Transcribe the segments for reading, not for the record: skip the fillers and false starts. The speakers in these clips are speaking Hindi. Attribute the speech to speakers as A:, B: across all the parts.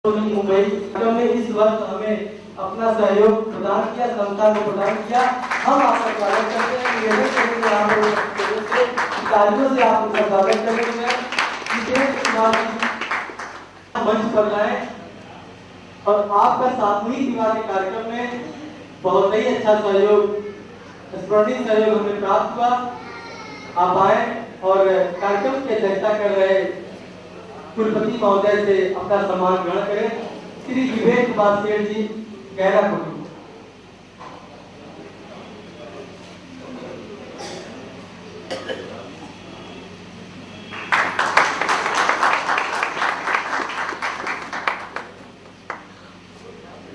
A: मुंबई में इस वर्ष हमें अपना सहयोग प्रदान किया, संस्था को प्रदान किया। हम आपका स्वागत करते हैं, निवेदन करेंगे आप तालियों से आप उनका स्वागत करेंगे। मंच पर लाएं और आपका सामूहिक विवाह के कार्यक्रम में बहुत ही अच्छा सहयोग, स्मरणीय सहयोग हमें प्राप्त हुआ। आप आए और कार्यक्रम की अध्यक्षता कर रहे कुलपति महोदय से अपना सम्मान ग्रहण करें। श्री विवेक कुमार सेठ जी, गहरा कोटी।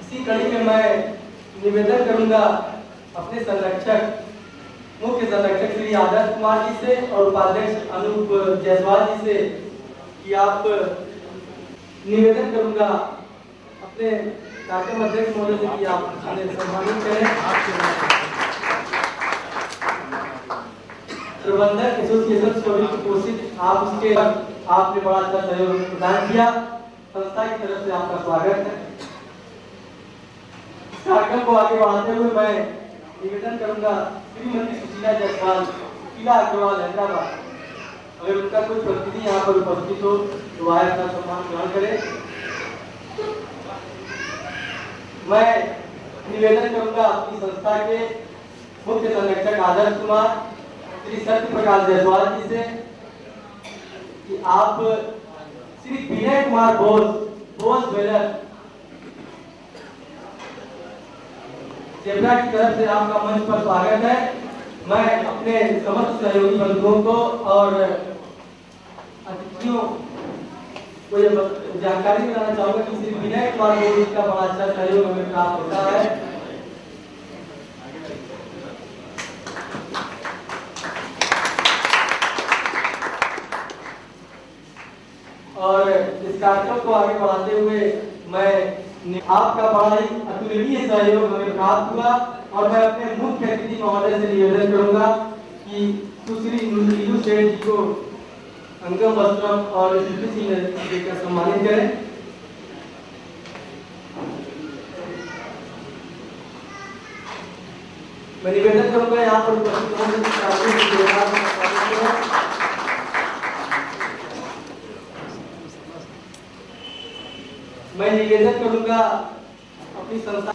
A: इसी कड़ी में मैं निवेदन करूंगा अपने संरक्षक, मुख्य संरक्षक श्री आदर्श कुमार जी से और उपाध्यक्ष अनूप जायसवाल जी से कि आप निवेदन करूंगा अपने कार्यक्रम अध्यक्ष महोदय से कि आप हमें सम्मानित करें। प्रबंधक एसोसिएशन से पोषित आप उसके आपने बड़ा अच्छा सहयोग प्रदान किया। संस्था की तरफ से आपका स्वागत है। इस कार्यक्रम को आगे बढ़ाते हुए मैं निवेदन करूंगा श्रीमती सुशीला जायसवाल, किला अग्रवाल, हैदराबाद, अगर उनका कोई प्रतिनिधि यहाँ पर उपस्थित हो तो वह अपना सम्मान ग्रहण करे। मैं निवेदन करूंगा अपनी संस्था के मुख्य संरक्षक आदर्श कुमार श्री सत्य प्रकाश जायसवाल जी से कि आप श्री विनय कुमार बोस वेलर जेबरा की तरफ से आपका मंच पर स्वागत है। मैं अपने समस्त सहयोगी बंधुओं को और अतिथियों को ये जानकारी देना चाहूंगा कि श्री विनय कुमार बोस का बड़ा अच्छा सहयोग हमें प्राप्त होता है। और इस कार्यक्रम को आगे बढ़ाते हुए मैं आपका बड़ा ही अतुलनीय सहयोग हमें प्राप्त हुआ और मैं अपने मुख्य अतिथि महोदय से निवेदन करूंगा कि सुश्री नीलू सेठ जी को अंगम वस्त्रम और स्मृति देकर सम्मानित करें। मैं निवेदन करूंगा यहाँ पर उपस्थित मैं निवेदन करूंगा अपनी संस्था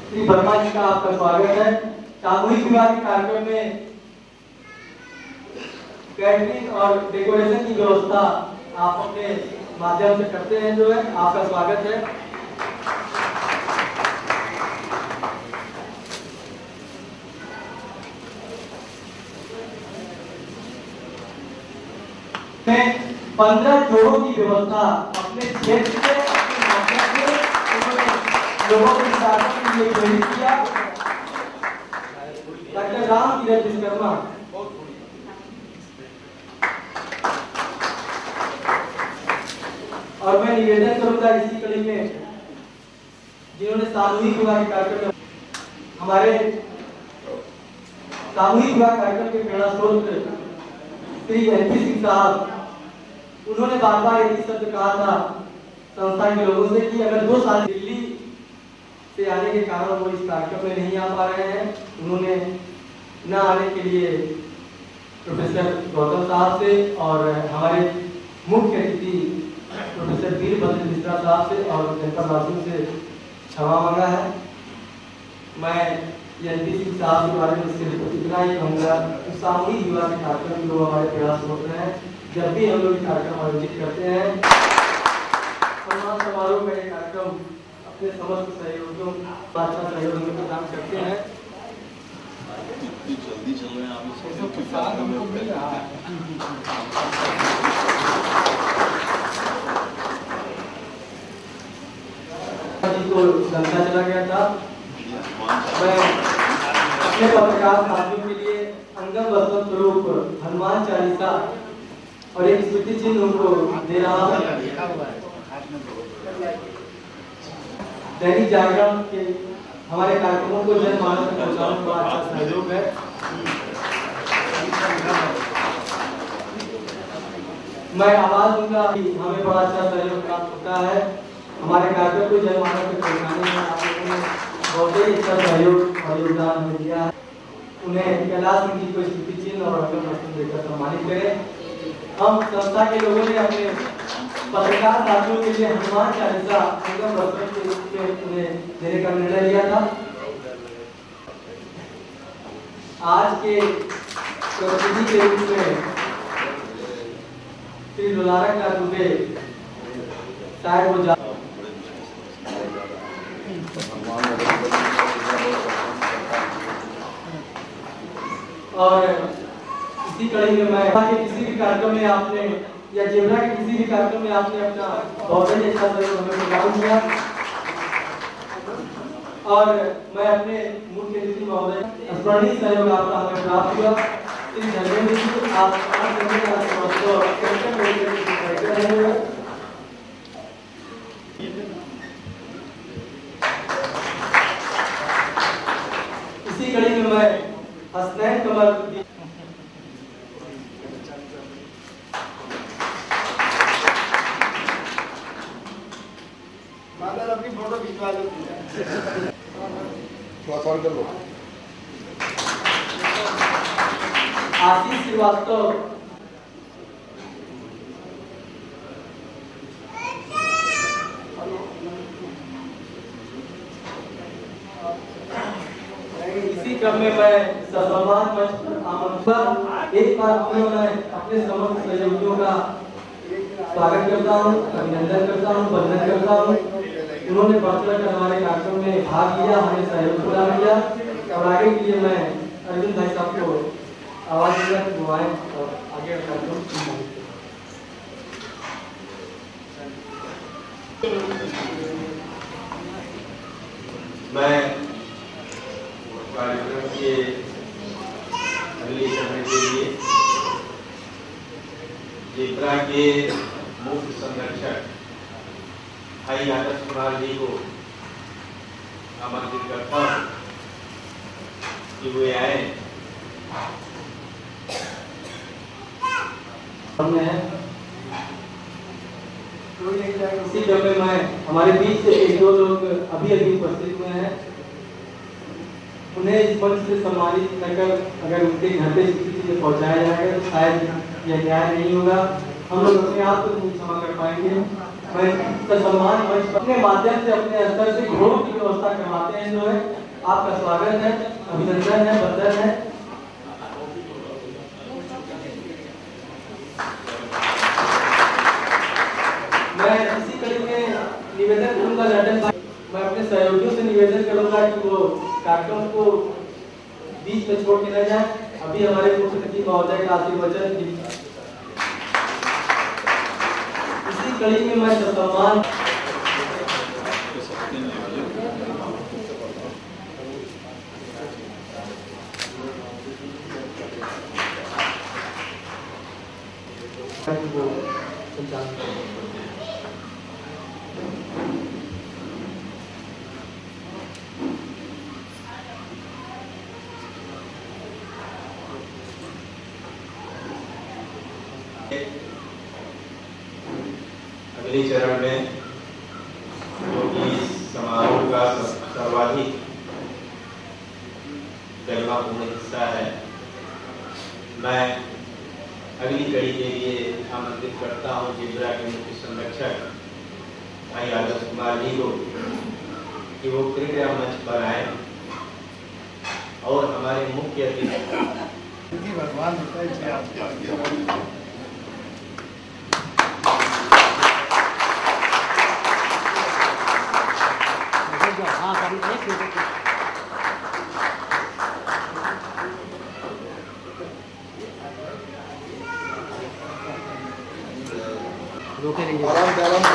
A: श्री वर्मा जी का आपका स्वागत है। सामूहिक विवाह के कार्यक्रम में कैटरिंग और डेकोरेशन की व्यवस्था आप अपने माध्यम से करते हैं, जो है आपका स्वागत है। मैं 15 जोड़ों की व्यवस्था अपने क्षेत्र से अपने माध्यम से लोगों के साथ के लिए प्रेरित किया। डॉक्टर राम किरण विश्वकर्मा, और मैं निवेदन करूंगा इसी कड़ी में जिन्होंने सामूहिक विवाह के कार्यक्रम में हमारे सामूहिक विवाह कार्यक्रम के प्रेरणा स्रोत श्री एनपी सिंह साहब, उन्होंने बार बार एक शब्द कहा था संस्था के लोगों से कि अगर 2 साल दिल्ली से आने के कारण वो इस कार्यक्रम में नहीं आ पा रहे हैं, उन्होंने न आने के लिए प्रोफेसर गौतम साहब से और हमारे मुख्य अतिथि प्रोफेसर वीरभद्र मिश्रा साहब से और जनपद वासियों से क्षमा मांगा है। मैं एनपी सिंह साहब के बारे में सिर्फ इतना ही कहूँगा कि सामूहिक विवाह के कार्यक्रम जो हमारे प्रयास होते हैं, जब भी हम लोग कार्यक्रम आयोजित करते हैं, सम्मान समारोह का ये कार्यक्रम अपने समस्त सहयोगियों का अच्छा सहयोग में प्रदान करते हैं।
B: जल्दी चल रहे हैं आप
A: को गंगा चला गया था। मैं अपने पत्रकार साथियों के लिए अंगम वस्त्र स्वरूप हनुमान चालीसा और एक स्मृति चिन्ह उनको दे रहा हूँ। दैनिक जागरण के हमारे कार्यक्रमों को जनमानस तक पहुंचाने का अच्छा सहयोग है। मैं आवाज दूंगा कि हमें बड़ा अच्छा सहयोग प्राप्त होता है। हमारे कार्यक्रम को जनमानस में पहुंचाने में आप लोगों ने बहुत ही अच्छा सहयोग और योगदान हमें दिया है। उन्हें कैलाश सिंह जी को स्मृति चिन्ह और रकम वस्तु देकर सम्मानित करें। हम संस्था के लोगों ने अपने पत्रकार साथियों के लिए हनुमान चालीसा रकम वस्तु के रूप में उन्हें देने का निर्णय लिया था। आज के प्रतिनिधि के रूप में श्री दुलारा का दुबे शायद वो और इसी कड़ी में मैं किसी भी कार्यक्रम में आपने या जेबरा के किसी भी कार्यक्रम में आपने अपना बहुत ही अच्छा सहयोग हमें प्रदान किया और मैं अपने मुख्य अतिथि महोदय स्मरणीय सहयोग आपका हमें प्राप्त हुआ। इस धन्यवाद जी आप इसी कड़ी में मैं हसनैन कमर
B: अपनी फोटो खिंचवा लो कर लो।
A: आशीष श्रीवास्तव इसी क्रम में मैं सम्मान मंच पर आमंत्रण एक बार मैं अपने समस्त सहयोगियों का स्वागत करता हूँ, अभिनंदन करता हूँ, वंदन करता हूँ। उन्होंने बढ़ हमारे कार्यक्रम में भाग लिया, हमें सहयोग प्रदान किया और आगे के लिए मैं अर्जुन भाई साहब को आवाज देकर बुलाएं और आगे कार्यक्रम
C: मैं कार्यक्रम के अगले समय के लिए जेबरा के मुख्य संरक्षक भाई आदर्श कुमार जी को आमंत्रित करता हूँ कि वे आए।
A: इसी क्रम में मैं हमारे बीच से एक दो लोग अभी उपस्थित हुए हैं, उन्हें इस मंच से सम्मानित कर अगर उनके घर पे किसी चीज पहुंचाया जाएगा तो शायद यह न्याय नहीं होगा। हम लोग अपने आप को नहीं क्षमा कर पाएंगे। मैं सम्मान मंच अपने माध्यम से अपने स्तर से घोड़ों की व्यवस्था करवाते हैं। जो है आपका स्वागत है, अभिनंदन है, वंदन है। मैं इसी कड़ी में निवेदन करूंगा लंदन भाई, मैं अपने सहयोगियों से निवेदन करूंगा कि वो कार्यक्रम को बीच में छोड़ के न जाए। अभी हमारे मुख्य अतिथि महोदय का आशीर्वचन इसी कड़ी में मैं सम्मान
C: अगले चरण में जो कि समारोह का सर्वाधिक गरिमापूर्ण हिस्सा है, मैं अगली कड़ी के लिए आमंत्रित करता हूँ जेबरा के मुख्य संरक्षक भाई आदर्श कुमार जी को कि वो कृपया मंच पर आए और हमारे मुख्य अतिथि
B: भगवान होता है।
A: रोके रहेंगे।
B: आराम से आराम से।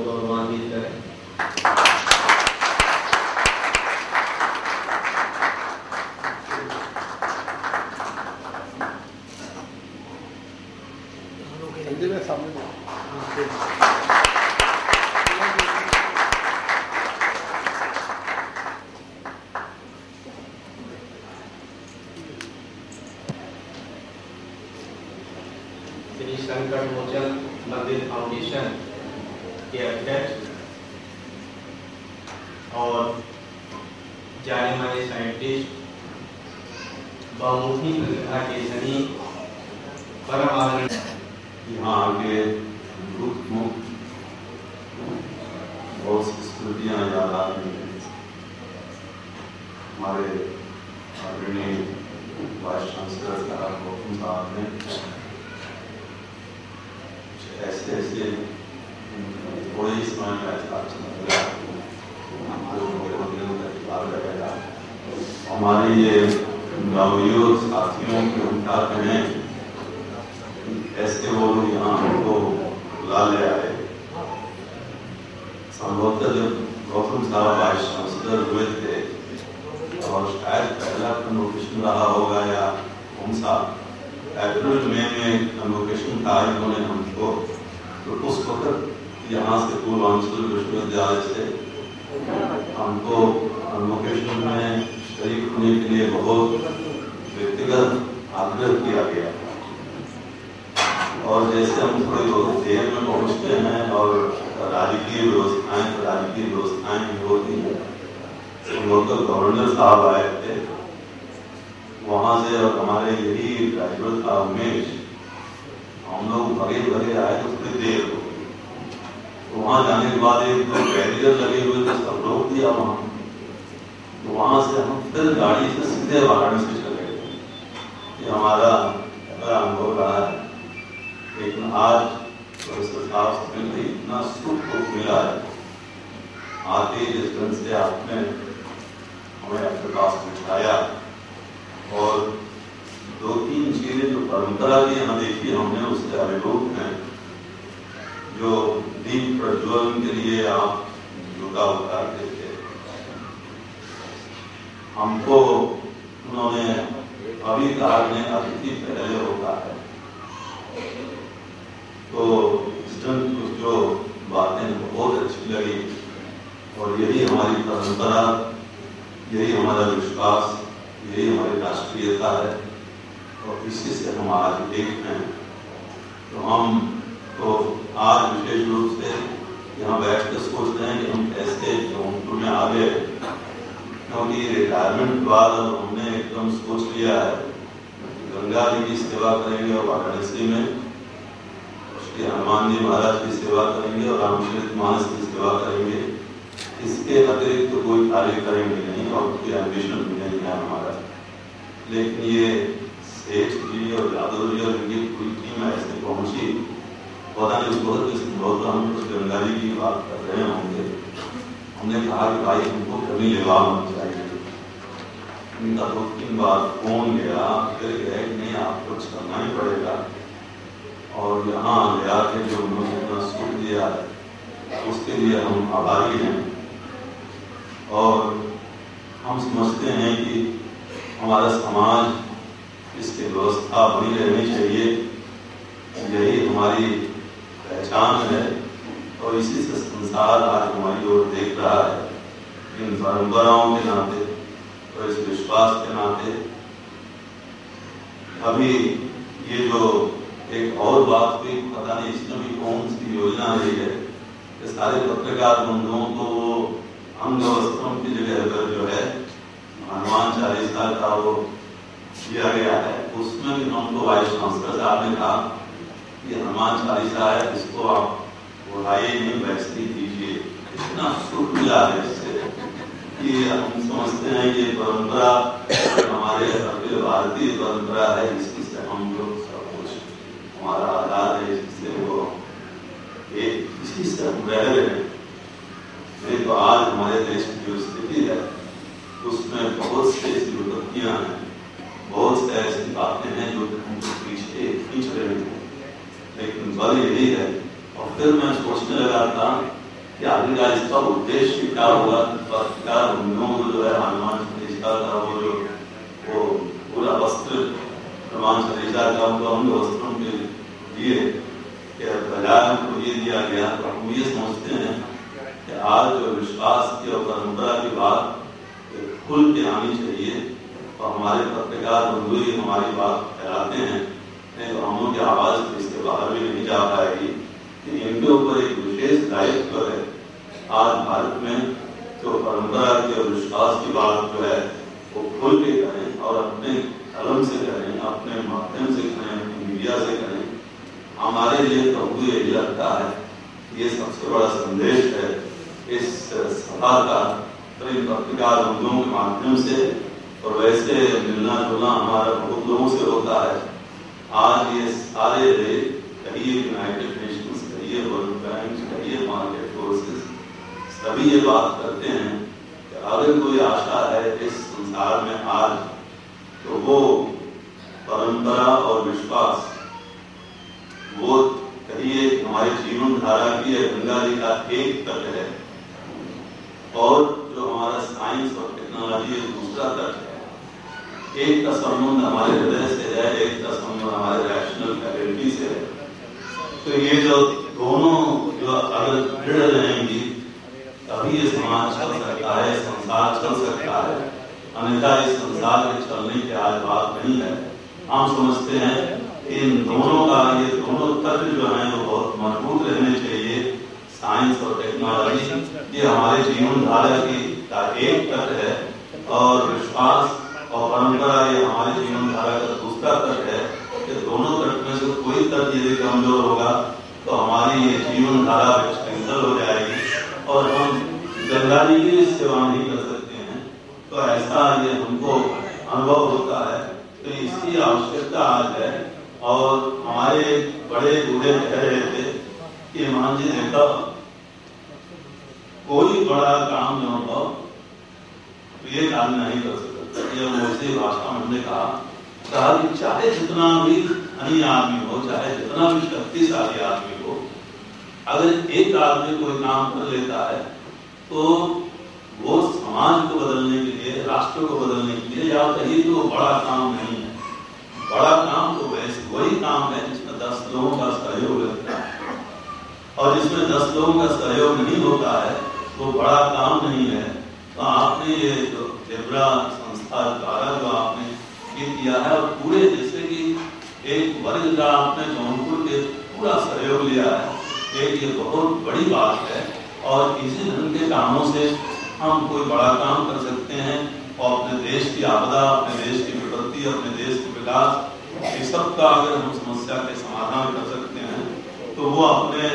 C: गौरवान्वित करें।
B: सामने
C: श्री संकट मोचन मंदिर फाउंडेशन के अध्यक्ष और जाने माने साइंटिस्ट, बहुमुखी प्रतिभा के धनी परम आनंद
D: यहाँ आके बहुत सी स्मृतियाँ याद आती हैं। हमारे आदरणीय वाइस चांसलर साहब गौतम साहब ने ऐसे थोड़े ही समय में ऐसा लगा हमारे ये नवयुवक साथियों के उनका कहें ऐसे वो लोग यहाँ हमको बुला ले आए। संभवतः जब गौतम साहब वाइस चांसलर हुए थे और शायद पहला कन्वोकेशन रहा होगा या कौन सा अप्रैल में कन्वोकेशन था, इन्होंने हमको तो उस वक्त यहाँ से पूर्वांचल विश्वविद्यालय से हमको कन्वोकेशन में शरीक होने के लिए बहुत व्यक्तिगत आग्रह किया गया। और जैसे हम थोड़ी बहुत देर में पहुँचते हैं और राजकीय व्यवस्थाएं होती हैं, लोकल गवर्नर साहब आए थे वहाँ से और हमारे यही ड्राइवर था उमेश, हम लोग भगे आए तो थोड़ी देर हो गई। तो वहाँ जाने के बाद एक दो बैरियर लगे हुए थे, सब रोक दिया वहाँ। तो वहाँ से हम फिर गाड़ी से सीधे वाराणसी चले गए। ये हमारा अनुभव रहा है। लेकिन आज प्रोफेसर साहब से इतना सुख को मिला है, आते जिस ढंग से आपने हमें अपने पास बिठाया और दो तीन चीजें जो परंपरा की यहाँ देखी हमने उससे अभिभूत हैं। जो दीप प्रज्वलन के लिए आप जूता उतारते थे, हमको उन्होंने अभी कहा ने अतिथि पहले होता है, तो इस ढंग कुछ जो बातें बहुत अच्छी लगी। और यही हमारी परंपरा, यही हमारा विश्वास, यही हमारी राष्ट्रीयता है और इसी से हम आज एक हैं। तो हम तो आज विशेष रूप से यहाँ बैठ कर सोचते हैं कि हम कैसे जौनपुर में आ गए, क्योंकि रिटायरमेंट के बाद अब हमने एकदम सोच लिया है गंगा जी की सेवा करेंगे और वाराणसी में श्री हनुमान जी महाराज की सेवा करेंगे और रामचरितमानस की सेवा करेंगे। इसके अतिरिक्त तो कोई कार्य करेंगे नहीं और कोई एम्बिशन भी नहीं है हमारा। लेकिन ये सेठ जी और यादव जी और इनकी पूरी टीम ऐसे पहुंची, पता नहीं उस वक्त संभवतः हम कुछ गंगा जी की बात कर रहे होंगे। हमने कहा कि भाई हमको कभी लेवा होना चाहिए। इनका दो तीन बार फोन गया, फिर गए कि नहीं आपको कुछ करना ही पड़ेगा। और यहाँ ले आके जो उन्होंने इतना सुख दिया है उसके लिए हम आभारी हैं। और हम समझते हैं कि हमारा समाज इसकी व्यवस्था बनी रहनी चाहिए, यही हमारी पहचान है और इसी से संसार आज हमारी ओर देख रहा है। इन परंपराओं के नाते और इस विश्वास के नाते अभी ये जो एक और बात हुई, पता नहीं इसमें भी कौन सी योजना रही है कि सारे पत्रकार बंधुओं को वो अंग वस्त्रों की जगह पर जो है हनुमान चालीसा का वो दिया गया है। उसमें भी हमको वाइस चांसलर साहब ने कहा कि हनुमान चालीसा है, इसको आप उड़ाइए नहीं, वैसे दीजिए। इतना सुख मिला है इससे कि हम समझते हैं ये परंपरा हमारे भारतीय परंपरा है, इसी से हम लोग सब कुछ हमारा आधार है, इससे वो इसी से हम रह रहे हैं। नहीं तो आज हमारे देश की जो स्थिति है उसमें बहुत सी ऐसी विपत्तियां हैं, बहुत से ऐसी बातें हैं जो हमको पीछे खींच रहे हैं। लेकिन बल यही है। और फिर मैं सोचने लगा था कि आखिरकार इसका उद्देश्य क्या होगा। पत्रकार बंधुओं को जो है हनुमान चालीसा का वो पूरा वस्त्र हनुमान चालीसा का उनको अंग वस्त्रों के लिए बजाय हमको ये दिया गया, तो हम ये समझते हैं कि आज जो विश्वास की और परंपरा की बात खुल के आनी चाहिए, और हमारे पत्रकार बंधु ही हमारी बात फैलाते हैं, नहीं तो हम लोग की आवाज इसके बाहर भी नहीं जा पाएगी कि इनके ऊपर एक विशेष दायित्व है। आज भारत में जो परंपरा की और विश्वास की बात जो है वो खुल के करें और अपने कलम से करें, अपने माध्यम से करें, अपनी मीडिया से करें। हमारे लिए तो यही लगता है, ये सबसे बड़ा संदेश है इस सभा का, पत्रकार बंधुओं के माध्यम से। और वैसे मिलना जुलना हमारा बहुत लोगों से होता है। आज ये सारे कहिए यूनाइटेड नेशंस, कहिए वर्ल्ड बैंक, कहिए मार्केट फोर्सेस, सभी ये बात करते हैं कि अगर कोई आशा है इस संसार में आज, तो वो परंपरा और विश्वास, वो कहिए हमारे जीवन धारा की गंगा जी का एक तट है, और जो हमारा साइंस और टेक्नोलॉजी दूसरा तट है। एक का संबंध हमारे हृदय से है, एक का संबंध हमारे रैशनल फैकल्टी से है। तो ये जो दोनों जो अगर दृढ़ रहेंगी तभी ये समाज चल सकता है, संसार चल सकता है। अन्यथा इस संसार के चलने की आज बात नहीं है। हम समझते हैं कि इन दोनों का, ये दोनों तत्व जो हैं वो बहुत मजबूत रहने चाहिए। साइंस और टेक्नोलॉजी ये हमारे जीवन धारा की का एक तत्व है, और विश्वास और परंपरा ये हमारे जीवन धारा का दूसरा तत्व है। कि दोनों तत्व में से कोई तत्व यदि कमजोर होगा तो हमारी ये जीवन धारा विचलित हो जाएगी और हम गंगा जी की सेवा नहीं कर सकते हैं। तो ऐसा ये हमको अनुभव होता है। तो इसकी आवश्यकता आज है। और हमारे बड़े बूढ़े कह रहे थे कि मान जी देखा, कोई बड़ा काम न हो तो ये काम नहीं कर सकता। ये उसी भाषा में हमने कहा कि चाहे जितना भी धनी आदमी हो, चाहे जितना भी शक्तिशाली आदमी हो, अगर एक आदमी कोई काम कर लेता है तो वो समाज को बदलने के लिए, राष्ट्र को बदलने के लिए, या कहीं तो बड़ा काम नहीं है। बड़ा काम तो वैसे वही काम है जिसमें 10 लोगों का सहयोग लगता है, और जिसमें 10 लोगों का सहयोग नहीं होता है तो बड़ा काम नहीं है। तो आपने ये जो जेब्रा संस्था द्वारा जो आपने ये किया है, और पूरे जैसे कि एक वर्ग का आपने जौनपुर के पूरा सहयोग लिया है, एक ये बहुत बड़ी बात है। और इसी ढंग के कामों से हम कोई बड़ा काम कर सकते हैं और अपने देश की आपदा, अपने देश की विपत्ति, अपने देश के विकास, इस सब का अगर हम समस्या के समाधान कर सकते हैं तो वो अपने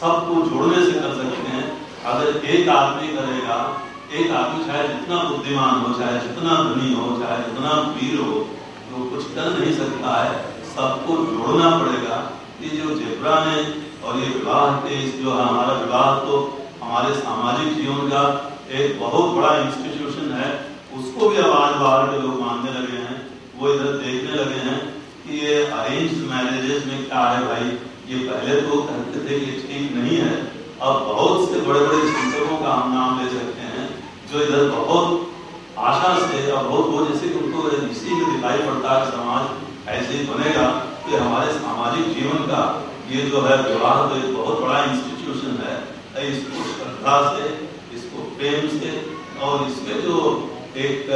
D: सबको जोड़ने से कर सकते हैं। अगर एक आदमी करेगा, एक आदमी चाहे जितना बुद्धिमान हो, चाहे जितना धनी हो, चाहे जितना वीर हो, तो कुछ कर नहीं सकता है। सबको जोड़ना पड़ेगा। ये जो जेब्रा ने और ये विवाह के जो हमारा विवाह तो हमारे सामाजिक जीवन का एक बहुत बड़ा इंस्टीट्यूशन है, उसको भी आवाज बाहर के लोग मानने लगे हैं। वो इधर देखने लगे हैं कि ये अरेंज मैरिजेस में क्या है भाई। ये पहले तो कहते थे कि ठीक नहीं है, अब बहुत से बड़े बड़े चिंतकों का हम नाम ले सकते हैं जो इधर बहुत आशा से और बहुत वो जैसे कि उनको इसी में दिखाई पड़ता है समाज ऐसे ही बनेगा। कि हमारे सामाजिक जीवन का ये जो है विवाह तो एक बहुत बड़ा इंस्टीट्यूशन है। इसको श्रद्धा से, इसको प्रेम से, और इसमें जो एक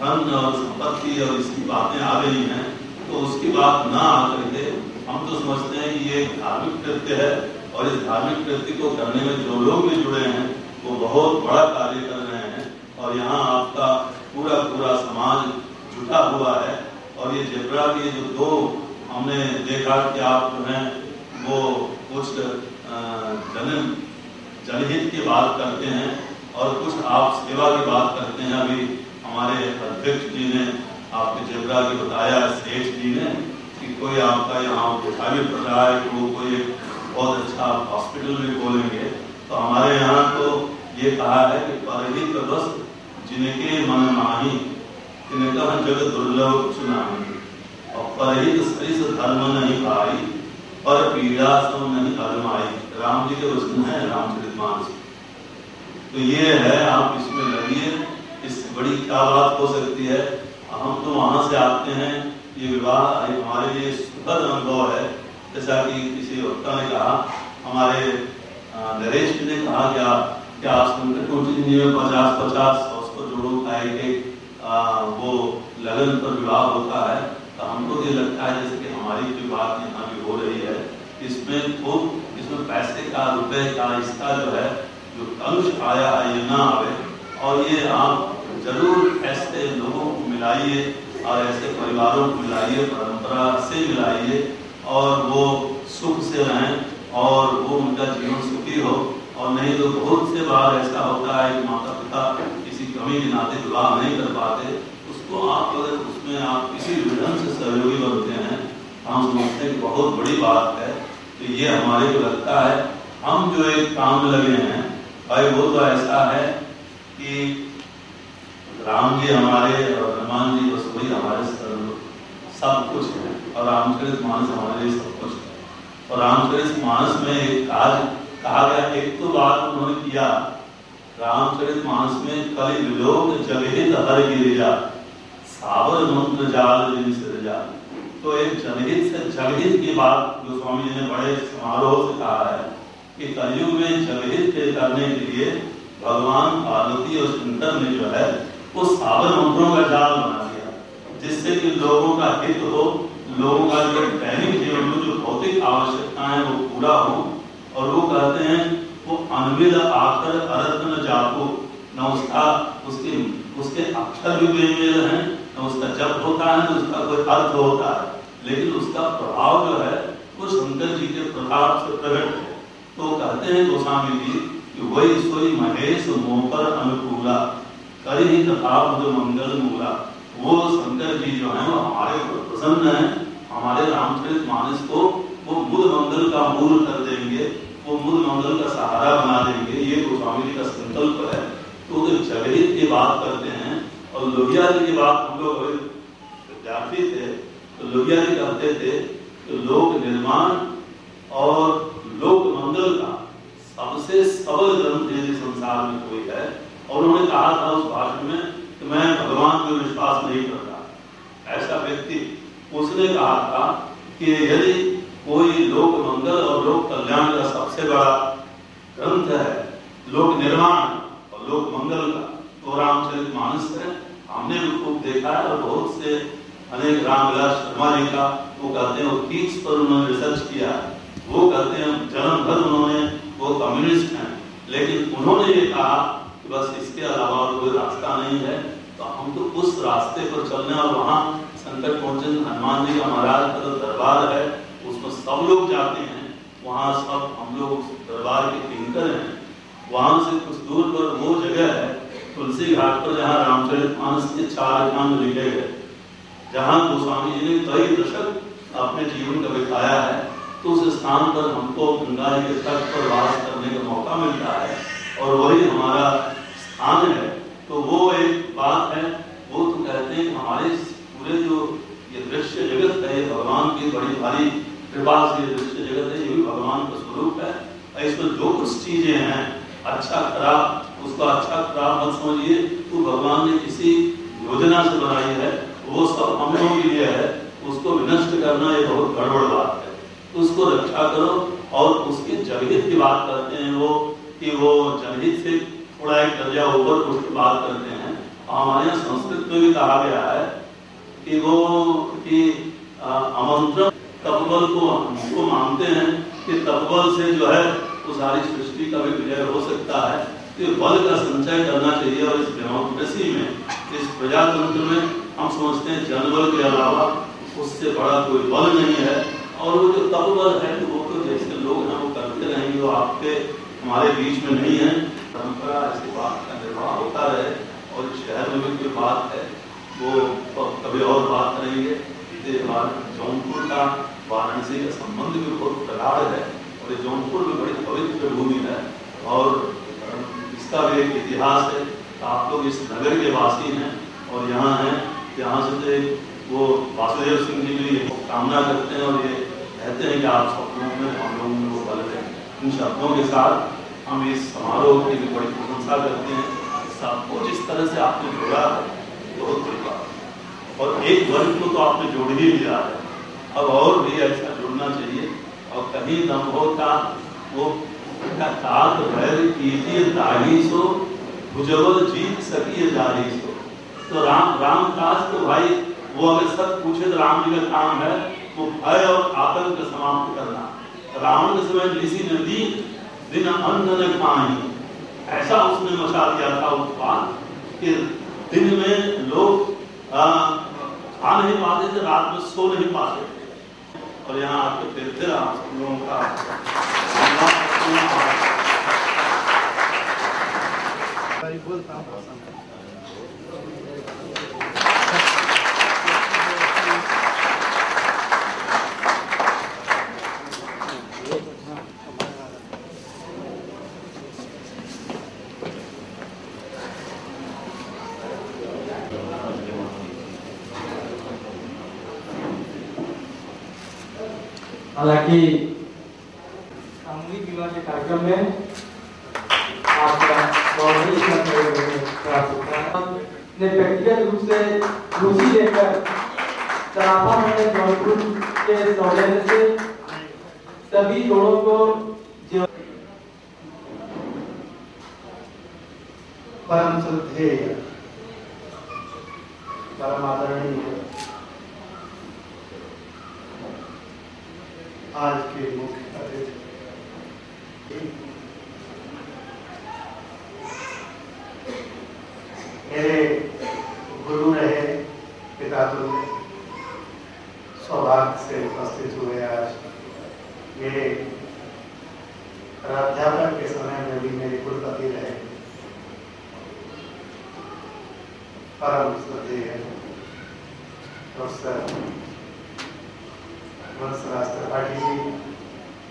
D: धन और संपत्ति और इसकी बातें आ रही हैं, तो उसकी बात ना आकर के हम तो समझते हैं कि ये एक धार्मिक कृत्य है, और इस धार्मिक कृत्य को करने में जो लोग भी जुड़े हैं वो बहुत बड़ा कार्य कर रहे हैं। और यहाँ आपका पूरा पूरा समाज जुटा हुआ है। और ये जेब्रा के जो दो हमने देखा कि आप जो हैं वो कुछ जनहित की बात करते हैं और कुछ आप सेवा की बात करते हैं। अभी हमारे अध्यक्ष जी ने आपके जेब्रा की बताया, सेठ जी ने, कि कोई आपका यहाँ दिखाई पड़ रहा है कि वो कोई बहुत अच्छा हॉस्पिटल भी खोलेंगे। तो हमारे यहाँ तो ये कहा है कि परहित बस जिनके मन माही तिनका जगत दुर्लभ चुनावी, और परहित सरिस धर्म नहीं भाई और पीड़ा सम नहीं अरमाई। राम जी के वचन है रामचरितमानस। तो ये है, आप इसमें लगिए, इससे बड़ी क्या बात हो सकती है। हम तो वहां से आते हैं, ये विवाह हमारे लिए सुखद अनुभव है जैसा कि किसी वक्ता ने कहा, हमारे नरेश जी ने कहा कि आप संकट मोचन जी में 50-50 100 जोड़ों का एक वो लगन पर विवाह होता है। तो हमको ये लगता है जैसे कि हमारी जो बात यहाँ भी हो रही है, इसमें पैसे का, रुपए का, इसका जो है जो अंश आया है ये ना आवे। और ये आप जरूर ऐसे लोगों को मिलाइए और ऐसे परिवारों को मिलाइए, परंपरा से मिलाइए, और वो सुख से रहें और वो उनका जीवन सुखी हो। और नहीं तो बहुत से बार ऐसा होता है कि माता पिता किसी कमी के नाते विवाह नहीं कर पाते, उसको आप अगर उसमें आप किसी विधन से सहयोगी बनते हैं, हम समझते हैं कि बहुत बड़ी बात है। तो ये हमारे को लगता है, हम जो एक काम लगे हैं भाई, वो तो ऐसा है कि राम जी हमारे और हनुमान जी बस वही हमारे सब कुछ है, और रामचरितमानस हमारे लिए सब कुछ है। और रामचरितमानस में एक काज कहा गया, एक तो बात उन्होंने किया रामचरितमानस में, कलि विलोक जगहित हर गिरिजा सावर मंत्र जाल जिन सिरजा। तो एक जनहित से जगहित की बात गोस्वामी जी ने बड़े समारोह से कहा है कि कलयुग में जगहित करने के लिए भगवान पार्वती और शंकर ने जो है वो सावर मंत्रों का जाल बना दिया, जिससे कि लोगों का हित हो, लोगों का जो दैनिक जीवन में जो भौतिक आवश्यकताएं वो पूरा हो। और वो कहते हैं वो अनविल आकर अर्थ न जापो, न उसके अक्षर भी बेमेल हैं, न उसका जप होता है, न उसका कोई अर्थ होता है, लेकिन उसका प्रभाव जो है वो शंकर जी के प्रताप से प्रकट है। तो कहते हैं गोस्वामी जी कि वही सोई महेश मोपर अनुकूला करी तथा मुझ मंगल मूला। वो शंकर जी जो है वो हमारे ऊपर प्रसन्न है, हमारे रामचरितमानस को वो मुद मंगल का मूल कर देंगे, वो मुद मंगल का सहारा बना देंगे, ये गोस्वामी जी का संकल्प है। तो जगहित की बात करते हैं। और लोहिया जी की बात, हम लोग विद्यार्थी थे तो लोहिया जी कहते थे कि लोक निर्माण और लोक मंगल का सबसे सबल ग्रंथ यदि संसार में कोई है, और उन्होंने कहा था उस भाषण में कि मैं भगवान पर विश्वास नहीं करता। ऐसा व्यक्ति, उसने कहा था कि यदि कोई लोक मंगल और लोक कल्याण का सबसे बड़ा ग्रंथ है लोक निर्माण और लोक मंगल का, तो रामचरितमानस है। हमने भी खूब देखा है, और बहुत से अनेक रामविलास शर्मा जी का वो कहते हैं वो कीट्स पर उन्होंने रिसर्च किया है। वो कहते हैं जन्म भर उन्होंने, वो कम्युनिस्ट हैं, लेकिन उन्होंने ये कहा कि बस इसके अलावा कोई रास्ता नहीं है। तो हम तो उस रास्ते पर चलने, और वहाँ संकट मोचन हनुमान जी का महाराज का दरबार है, उसमें सब लोग जाते हैं, वहाँ सब हम लोग दरबार के किंकर हैं। वहाँ से कुछ दूर पर वो जगह है तुलसी घाट पर, जहाँ रामचरितमानस के 4 खंड लिखे गए, जहाँ गोस्वामी जी ने कई दशक अपने जीवन का बिताया है। तो उस स्थान पर हमको गंगा जी के तट पर वास करने का मौका मिलता है, और वही हमारा स्थान है। तो वो एक बात है। वो तो कहते हैं कि हमारे पूरे जो ये दृश्य जगत है, ये भगवान की बड़ी भारी कृपा से ये दृश्य जगत है, ये भी भगवान का स्वरूप है। इसमें जो कुछ चीजें हैं अच्छा खराब, उसका अच्छा खराब मत समझिए, तो भगवान ने किसी योजना से बनाई है, वो सब हम लोगों के लिए है। उसको विनष्ट करना ये बहुत गड़बड़ बात है। उसको रक्षा करो। और उसके जगहित की बात करते हैं वो, कि वो जनहित से थोड़ा एक दर्जा ऊपर उसकी बात करते हैं। हमारे यहाँ संस्कृत में भी कहा गया है कि वो कि आमंत्रण तपबल को हमको मानते हैं कि तपबल से जो है वो सारी सृष्टि का भी विजय हो सकता है। तो बल का संचय करना चाहिए। और इस डेमोक्रेसी में, इस प्रजातंत्र में हम समझते हैं जनबल के अलावा उससे बड़ा कोई बल नहीं है। और वो जो तपबल है वो तो जैसे लोग हैं वो करते रहेंगे, वो आपके हमारे बीच में नहीं है। परंपरा ऐसी बात का निर्वाह होता रहे। और शहर में भी कोई बात है वो कभी और बात करेंगे। जौनपुर का वाराणसी का संबंध भी बहुत प्रगाढ़ है, और ये जौनपुर भी बड़ी पवित्र भूमि है, और इसका भी एक इतिहास है। आप लोग इस नगर के वासी हैं और यहाँ हैं, यहाँ से वो वासुदेव सिंह जी भी कामना करते हैं, और ये कहते हैं कि आप सब लोगों में हम लोगों में वो बल है। इन शब्दों के साथ हम इस समारोह की भी बड़ी प्रशंसा करते हैं। सबको जिस तरह से आपने जोड़ा है बहुत बड़ी बात, और एक वर्ग को तो आपने जोड़ ही लिया है, अब और भी ऐसा जुड़ना चाहिए। कहीं दम होता वो तात भैर कीजिए दाढ़ी सो भुजबल जीत सकिए जारी सो। तो रामदास तो भाई वो अगर सच पूछे तो राम जी का काम है वो भय और आतंक समाप्त करना। रावण के समय ऋषि नदी दिन अन्न न पानी, ऐसा उसने मचा दिया था उत्पाद कि दिन में लोग खा नहीं पाते थे, रात में सो नहीं पाते थे। और यहाँ आपके फिर हम लोगों का
B: बोलता हूँ।
A: हालांकि सामूहिक विवाह के कार्यक्रम में आपका बहुत ही प्राप्त होता है। ने व्यक्तिगत रूप से रुचि लेकर सराफा में जौनपुर के सौजन्य से सभी लोगों को
B: परम श्रद्धेय, परम आदरणीय आज के मुख्य अतिथि मेरे गुरु रहे पितातुल्य, सौभाग्य से उपस्थित हुए आज। मेरे प्राध्यापक के समय में भी मेरे कुलपति रहे, परम श्रद्धेय प्रोफेसर वंशराज त्रिपाठी जी,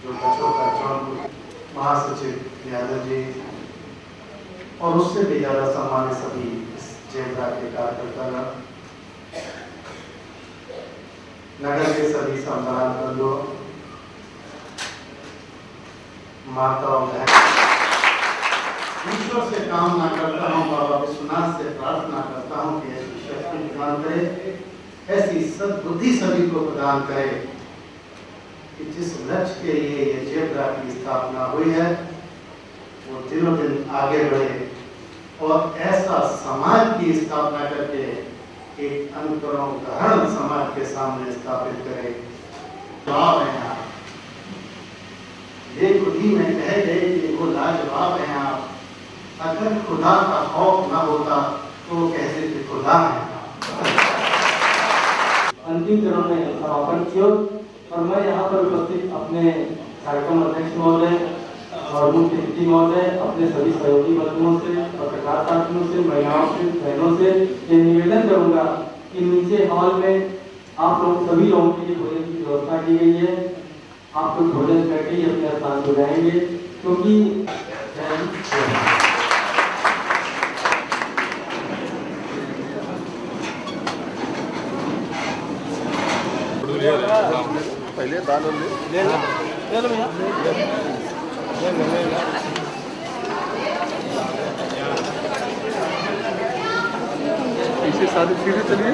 B: जो कचौका जौनपुर महासचिव यादव जी, और उससे भी ज्यादा सम्मानित सभी इस जेबरा के कार्यकर्ता, नगर के सभी संबरान बंधुओं, माता और बहन, ईश्वर से कामना करता हूँ, बाबा विश्वनाथ से प्रार्थना करता हूँ कि ऐसी शक्ति प्रदान करे, ऐसी सद्बुद्धि सभी को प्रदान करे कि जिस लक्ष्य के लिए ये जेबरा की स्थापना हुई है वो दिनों दिन आगे बढ़े और ऐसा समाज की स्थापना करके एक अनुकरण समाज के सामने स्थापित करे। जवाब है आप, ये खुद ही में कह गए कि वो लाजवाब है आप। अगर खुदा का खौफ न होता तो वो कहते थे खुदा है।
A: अंतिम चरण में समापन किया और मैं यहाँ पर उपस्थित अपने कार्यक्रम अध्यक्ष महोदय और मुख्य अतिथि महोदय, अपने सभी सहयोगी बंधुओं से, पत्रकार साथियों से, महिलाओं से, बहनों से ये निवेदन करूंगा कि नीचे हॉल में आप लोग सभी लोगों के लिए भोजन की व्यवस्था की गई है। आप लोग भोजन करके ही अपने स्थान पर जाएंगे क्योंकि
B: पहले दाल ले लो भैया, पीछे सारी सीढ़ी चलिए।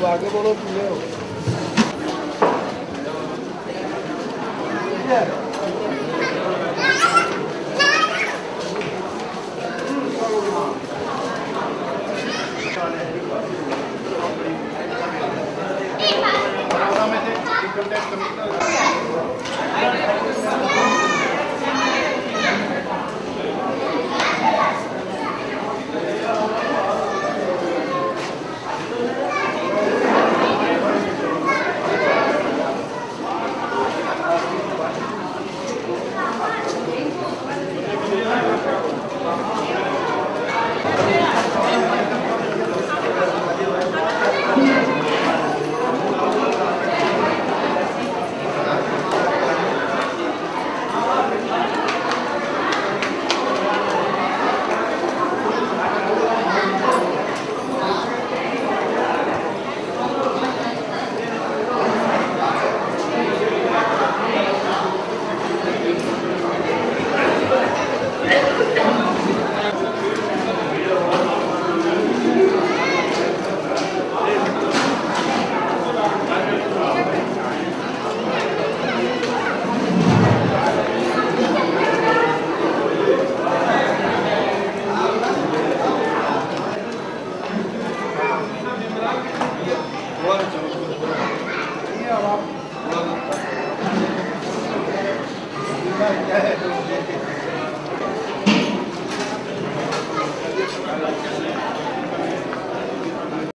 E: आगे बोलो,